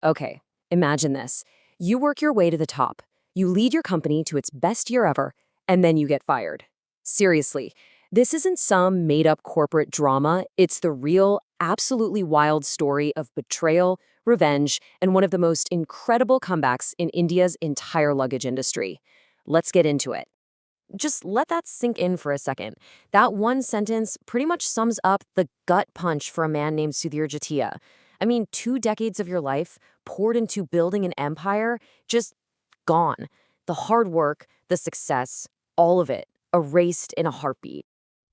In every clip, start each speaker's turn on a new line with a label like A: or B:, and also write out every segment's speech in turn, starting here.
A: Okay, imagine this. You work your way to the top. You lead your company to its best year ever, and then you get fired. Seriously, this isn't some made-up corporate drama. It's the real, absolutely wild story of betrayal, revenge, and one of the most incredible comebacks in India's entire luggage industry. Let's get into it. Just let that sink in for a second. That one sentence pretty much sums up the gut punch for a man named Sudhir Jatia. I mean, 2 decades of your life poured into building an empire, just gone. The hard work, the success, all of it, erased in a heartbeat.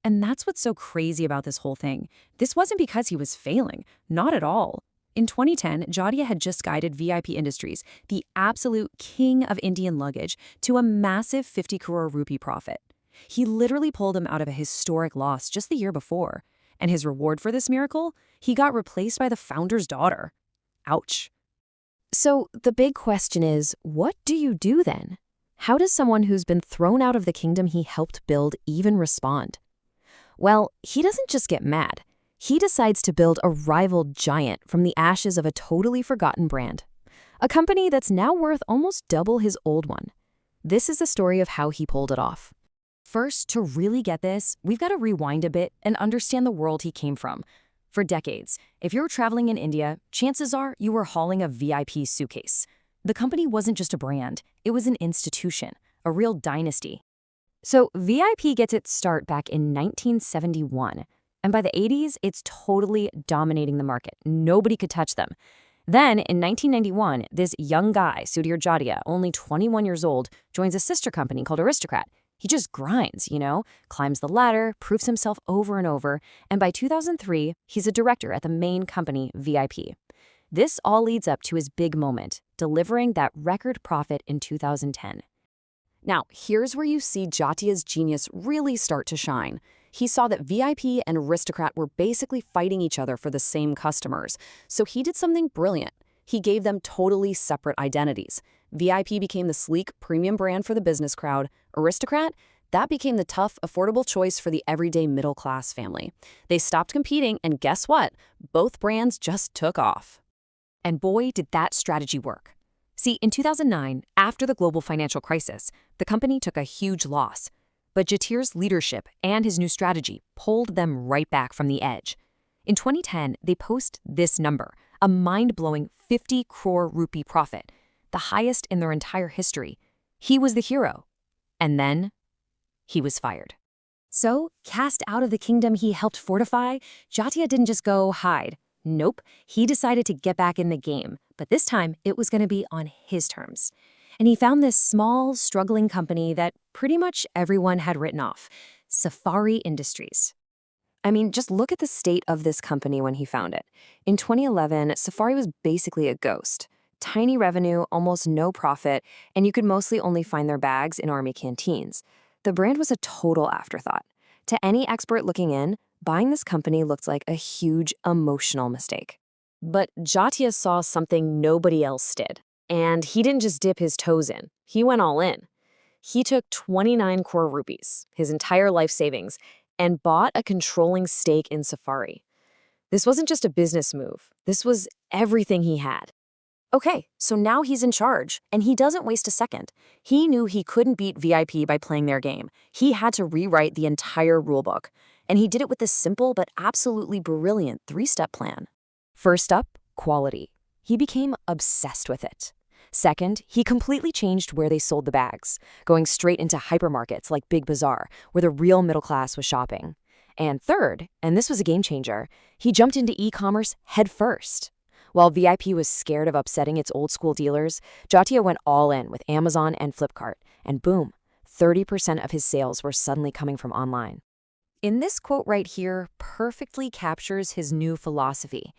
B: And that's what's so crazy about this whole thing. This wasn't because he was failing, not at all. In 2010, Jadia had just guided VIP Industries, the absolute king of Indian luggage, to a massive 50 crore rupee profit. He literally pulled him out of a historic loss just the year before. And his reward for this miracle? He got replaced by the founder's daughter. Ouch.
A: So the big question is, what do you do then? How does someone who's been thrown out of the kingdom he helped build even respond? Well, he doesn't just get mad. He decides to build a rival giant from the ashes of a totally forgotten brand. A company that's now worth almost double his old one. This is the story of how he pulled it off.
B: First, to really get this, we've got to rewind a bit and understand the world he came from. For decades, if you were traveling in India, chances are you were hauling a VIP suitcase. The company wasn't just a brand, it was an institution, a real dynasty. So VIP gets its start back in 1971, and by the 80s, it's totally dominating the market. Nobody could touch them. Then, in 1991, this young guy, Sudhir Jadia, only 21 years old, joins a sister company called Aristocrat. He just grinds, climbs the ladder, proves himself over and over, and by 2003, he's a director at the main company, VIP. This all leads up to his big moment, delivering that record profit in 2010. Now, here's where you see Jatia's genius really start to shine. He saw that VIP and Aristocrat were basically fighting each other for the same customers, so he did something brilliant. He gave them totally separate identities. VIP became the sleek, premium brand for the business crowd. Aristocrat, that became the tough, affordable choice for the everyday middle-class family. They stopped competing, and guess what? Both brands just took off. And boy, did that strategy work. See, in 2009, after the global financial crisis, the company took a huge loss. But Jatir's leadership and his new strategy pulled them right back from the edge. In 2010, they post this number, a mind-blowing 50 crore rupee profit, the highest in their entire history. He was the hero. And then he was fired. So, cast out of the kingdom he helped fortify, Jatia didn't just go hide. Nope, he decided to get back in the game, but this time it was going to be on his terms. And he found this small, struggling company that pretty much everyone had written off, Safari Industries. I mean, just look at the state of this company when he found it. In 2011, Safari was basically a ghost. Tiny revenue, almost no profit, and you could mostly only find their bags in army canteens. The brand was a total afterthought. To any expert looking in, buying this company looked like a huge emotional mistake. But Jatia saw something nobody else did. And he didn't just dip his toes in, he went all in. He took 29 crore rupees, his entire life savings, and bought a controlling stake in Safari. This wasn't just a business move, this was everything he had. Okay, so now he's in charge, and he doesn't waste a second. He knew he couldn't beat VIP by playing their game. He had to rewrite the entire rulebook, and he did it with this simple but absolutely brilliant 3-step plan. First up, quality. He became obsessed with it. Second, he completely changed where they sold the bags, going straight into hypermarkets like Big Bazaar, where the real middle class was shopping. And third, and this was a game changer, he jumped into e-commerce head first. While VIP was scared of upsetting its old-school dealers, Jatia went all in with Amazon and Flipkart, and boom, 30% of his sales were suddenly coming from online. In this quote right here perfectly captures his new philosophy.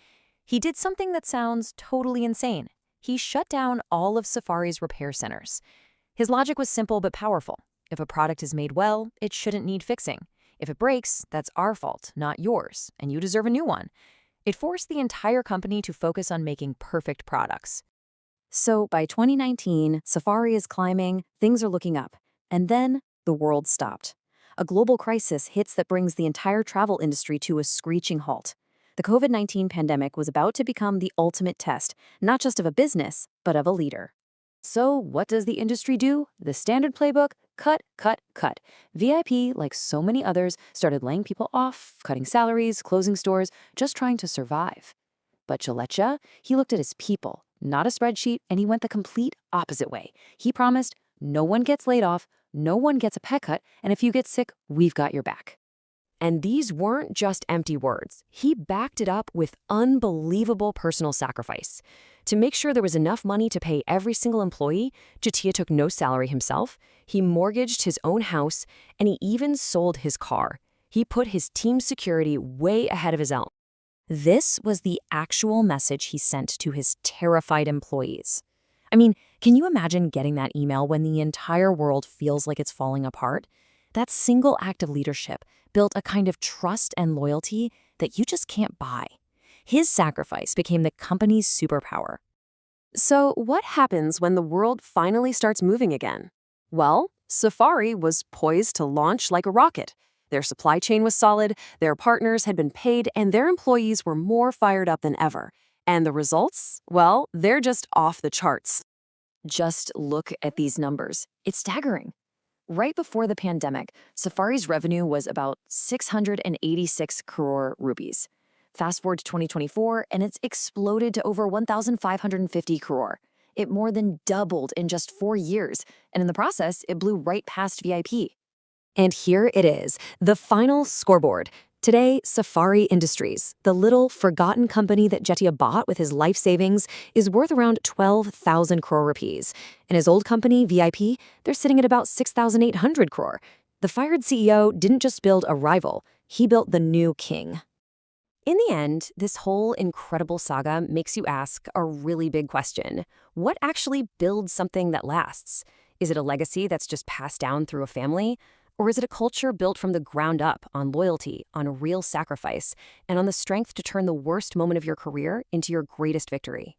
B: He did something that sounds totally insane. He shut down all of Safari's repair centers. His logic was simple but powerful. If a product is made well, it shouldn't need fixing. If it breaks, that's our fault, not yours, and you deserve a new one. It forced the entire company to focus on making perfect products. So by 2019, Safari is climbing, things are looking up, and then the world stopped. A global crisis hits that brings the entire travel industry to a screeching halt. The COVID-19 pandemic was about to become the ultimate test, not just of a business, but of a leader. So what does the industry do? The standard playbook: cut, cut, cut. VIP, like so many others, started laying people off, cutting salaries, closing stores, just trying to survive. But Chalecha, he looked at his people, not a spreadsheet, and he went the complete opposite way. He promised, no one gets laid off, no one gets a pay cut, and if you get sick, we've got your back.
A: And these weren't just empty words. He backed it up with unbelievable personal sacrifice. To make sure there was enough money to pay every single employee, Jatia took no salary himself, he mortgaged his own house, and he even sold his car. He put his team's security way ahead of his own. This was the actual message he sent to his terrified employees. I mean, can you imagine getting that email when the entire world feels like it's falling apart? That single act of leadership built a kind of trust and loyalty that you just can't buy. His sacrifice became the company's superpower. So what happens when the world finally starts moving again? Well, Safari was poised to launch like a rocket. Their supply chain was solid, their partners had been paid, and their employees were more fired up than ever. And the results? Well, they're just off the charts. Just look at these numbers. It's staggering. Right before the pandemic, Safari's revenue was about 686 crore rupees. Fast forward to 2024, and it's exploded to over 1,550 crore. It more than doubled in just 4 years, and in the process, it blew right past VIP. And here it is, the final scoreboard. Today, Safari Industries, the little forgotten company that Jatia bought with his life savings, is worth around 12,000 crore rupees. And his old company, VIP, they're sitting at about 6,800 crore. The fired CEO didn't just build a rival, he built the new king. In the end, this whole incredible saga makes you ask a really big question. What actually builds something that lasts? Is it a legacy that's just passed down through a family? Or is it a culture built from the ground up on loyalty, on real sacrifice, and on the strength to turn the worst moment of your career into your greatest victory?